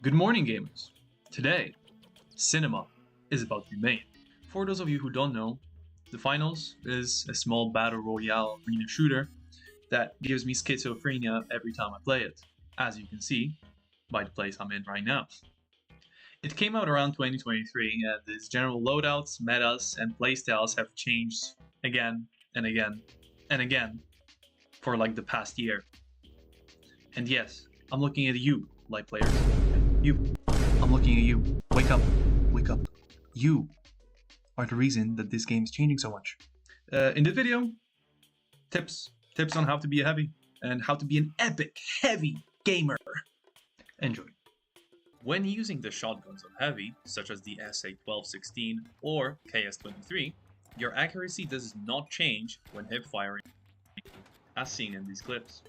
Good morning, gamers. Today, cinema is about to be made. For those of you who don't know, the Finals is a small battle royale arena shooter that gives me schizophrenia every time I play it, as you can see by the place I'm in right now. It came out around 2023, and its general loadouts, metas, and playstyles have changed again and again and again for like the past year. And yes, I'm looking at you, light players. You. I'm looking at you. Wake up. Wake up. You are the reason that this game is changing so much. In this video, tips on how to be a heavy and how to be an epic heavy gamer. Enjoy. When using the shotguns on heavy, such as the SA-12-16 or KS-23, your accuracy does not change when hip firing, as seen in these clips.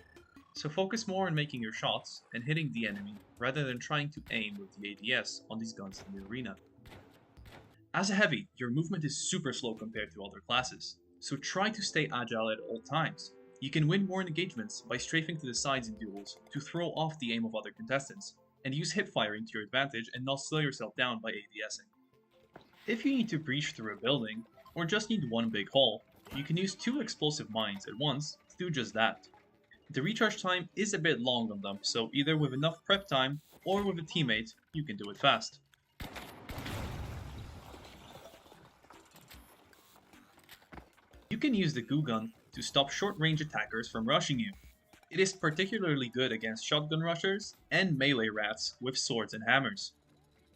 So focus more on making your shots and hitting the enemy rather than trying to aim with the ADS on these guns in the arena. As a heavy, your movement is super slow compared to other classes, so try to stay agile at all times. You can win more engagements by strafing to the sides in duels to throw off the aim of other contestants, and use hip firing to your advantage and not slow yourself down by ADSing. If you need to breach through a building, or just need one big hole, you can use 2 explosive mines at once to do just that. The recharge time is a bit long on them, so either with enough prep time or with a teammate, you can do it fast. You can use the goo gun to stop short-range attackers from rushing you. It is particularly good against shotgun rushers and melee rats with swords and hammers.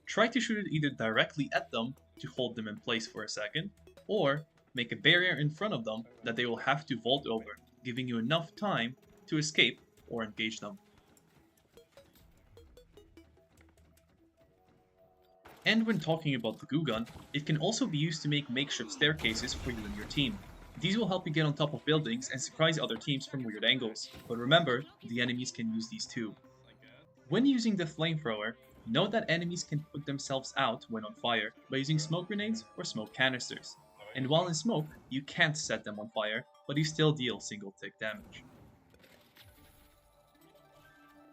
Try to shoot it either directly at them to hold them in place for a second, or make a barrier in front of them that they will have to vault over, giving you enough time to escape or engage them. And when talking about the goo gun, it can also be used to make makeshift staircases for you and your team. These will help you get on top of buildings and surprise other teams from weird angles, but remember, the enemies can use these too. When using the flamethrower, note that enemies can put themselves out when on fire by using smoke grenades or smoke canisters. And while in smoke, you can't set them on fire, but you still deal single tick damage.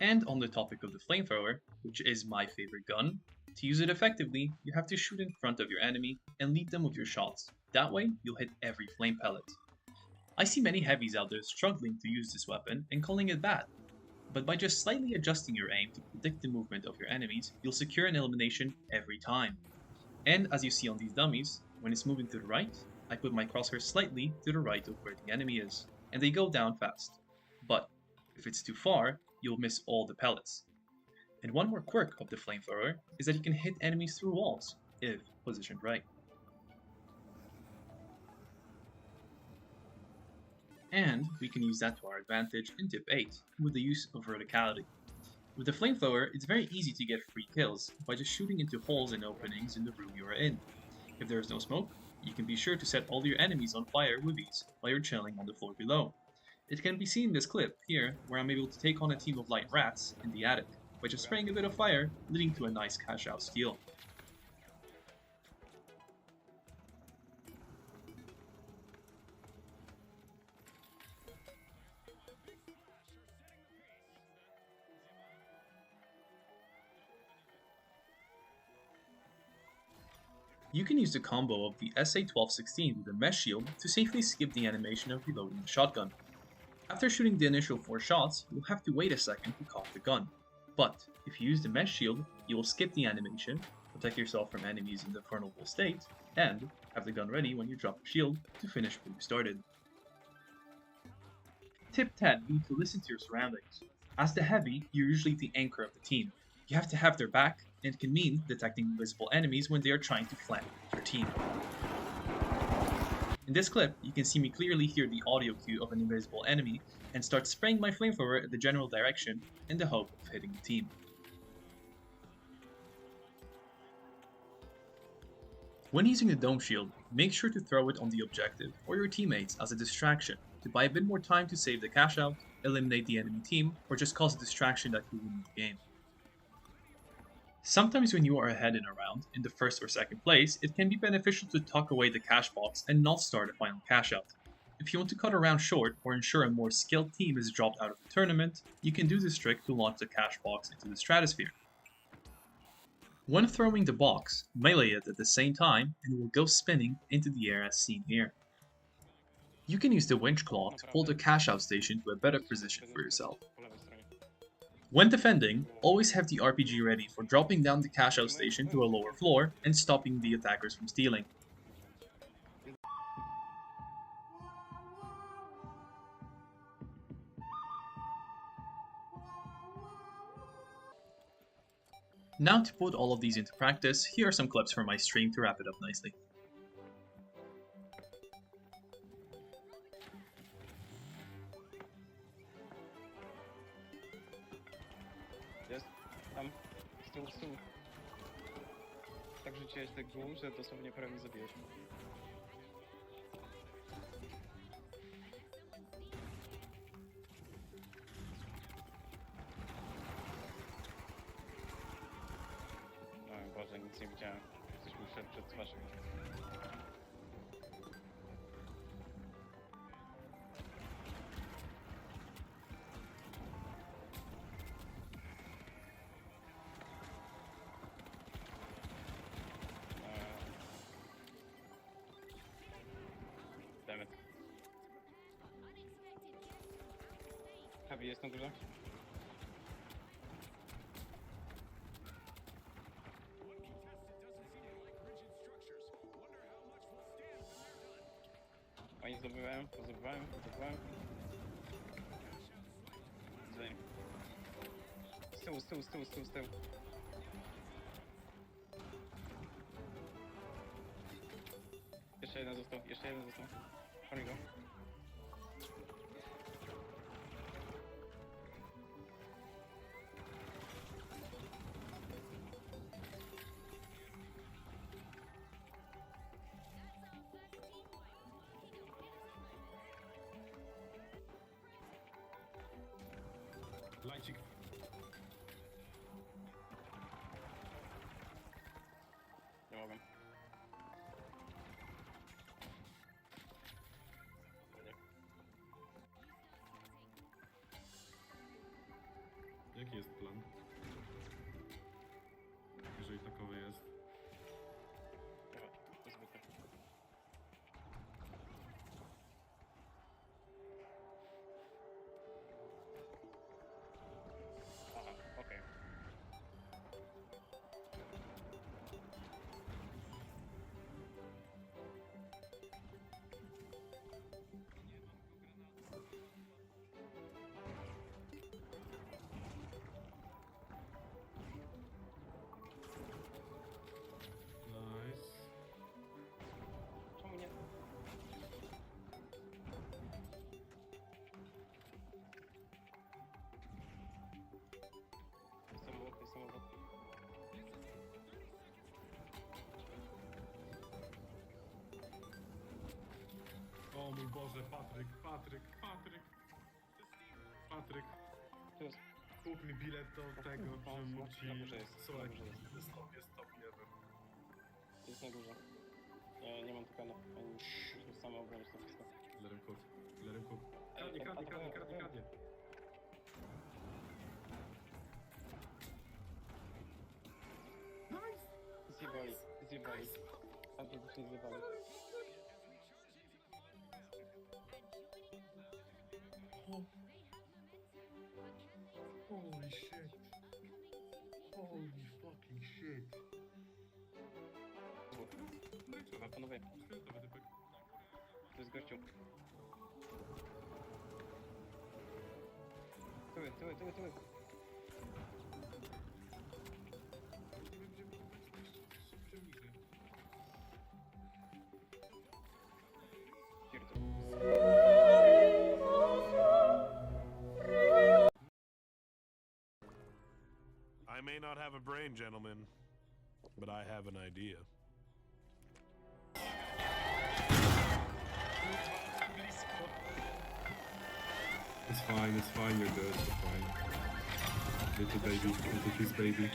And on the topic of the flamethrower, which is my favorite gun, to use it effectively, you have to shoot in front of your enemy and lead them with your shots. That way, you'll hit every flame pellet. I see many heavies out there struggling to use this weapon and calling it bad. But by just slightly adjusting your aim to predict the movement of your enemies, you'll secure an elimination every time. And as you see on these dummies, when it's moving to the right, I put my crosshair slightly to the right of where the enemy is, and they go down fast. But if it's too far, you'll miss all the pellets. And one more quirk of the flamethrower is that you can hit enemies through walls, if positioned right. And we can use that to our advantage in tip 8, with the use of verticality. With the flamethrower, it's very easy to get free kills by just shooting into holes and openings in the room you are in. If there is no smoke, you can be sure to set all your enemies on fire with ease while you're chilling on the floor below. It can be seen in this clip here, where I'm able to take on a team of light rats in the attic by just spraying a bit of fire, leading to a nice cash out steal. You can use the combo of the SA-12-16 with a mesh shield to safely skip the animation of reloading the shotgun. After shooting the initial 4 shots, you'll have to wait a second to cock the gun. But if you use the mesh shield, you will skip the animation, protect yourself from enemies in the vulnerable state, and have the gun ready when you drop the shield to finish where you started. Tip 10. You need to listen to your surroundings. As the heavy, you're usually the anchor of the team. You have to have their back, and it can mean detecting invisible enemies when they are trying to flank your team. In this clip, you can see me clearly hear the audio cue of an invisible enemy and start spraying my flamethrower at the general direction in the hope of hitting the team. When using the dome shield, make sure to throw it on the objective or your teammates as a distraction to buy a bit more time to save the cash out, eliminate the enemy team, or just cause a distraction that will win the game. Sometimes when you are ahead in a round, in the first or second place, it can be beneficial to tuck away the cash box and not start a final cash out. If you want to cut a round short or ensure a more skilled team is dropped out of the tournament, you can do this trick to launch the cash box into the stratosphere. When throwing the box, melee it at the same time and it will go spinning into the air as seen here. You can use the winch claw to pull the cash out station to a better position for yourself. When defending, always have the RPG ready for dropping down the cash out station to a lower floor and stopping the attackers from stealing. Now to put all of these into practice, here are some clips from my stream to wrap it up nicely. Jest tam, z tyłu. Tak rzuciłeś tak gum, że dosłownie prawie zabiłeś. O Boże, nic nie widziałem. Coś mi szedł przed twarzą. Dammit. Heavy jest na górze? Oni zdobywałem. Z tyłu. Jeszcze jeden został. Chodź go. Lajcik. Nie mogę. Jaki jest plan? Jeżeli takowy jest. Dobra, to zwykle. Aha, okej. Nice. Czemu nie? Jest samochód. O mój Boże, Patryk. Tu jest. Kup mi bilet do tego, żebym mógł ci... Na górze jest. Słuchaj, Na górze jest. jest top 1. Jest na górze. Nie mam tukana. Oni muszą same obronić to wszystko. Let him cook. Kradnie. Zjebali. Autentycznie zjebali. Holy shit. Holy fucking shit. Kurwa, panowie, to jest gościu. Tyły. I may not have a brain, gentlemen, but I have an idea. It's fine, you're good, it's fine. Little his baby.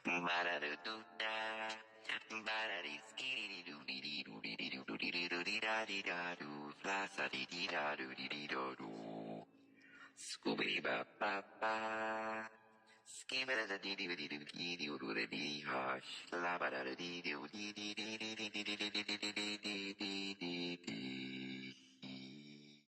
Ba-da-doo-doo-da, ba-da-dee-skiddy-doo-dee-doo-dee-doo-doo. da dee da doo, fla sa dee dee da doo dee dee do doo. Scooby ba ba ba. Skimmer da dee dee dee dee dee dee dee dee hush. La ba da dee dee dee dee